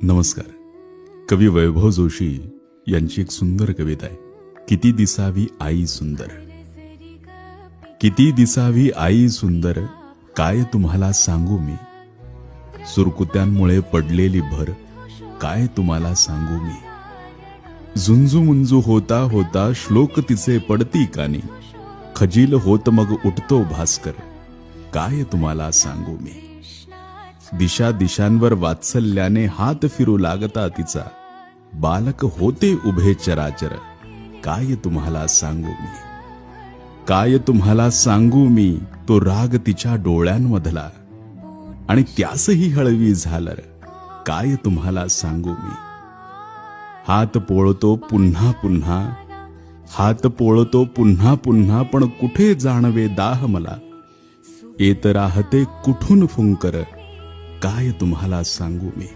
नमस्कार. कवी वैभव जोशी यांची एक सुंदर कविता आहे. किती दिसावी आई सुंदर. किती दिसावी आई सुंदर, काय तुम्हाला सांगू मी. सुरकुत्यांमुळे पडलेली भर, काय तुम्हाला सांगू मी. झुंजू मुंजू होता होता श्लोक तिचे पडती कानी. खजील होत मग उठतो भास्कर, काय तुम्हाला सांगू मी. दिशा दिशांवर वात्सल्याने हात फिरू लागता तिचा. बालक होते उभे चराचर, काय तुम्हाला सांगू मी. काय तुम्हाला सांगू मी, तो राग तिच्या डोळ्यांमधला. आणि त्यासही हळवी झालर, काय तुम्हाला सांगू मी. हात पोळतो पुन्हा पुन्हा, हात पोळतो पुन्हा पुन्हा, पण कुठे जाणवे दाह मला. येत राहते कुठून फुंकर, काय तुम्हाला सांगू मी.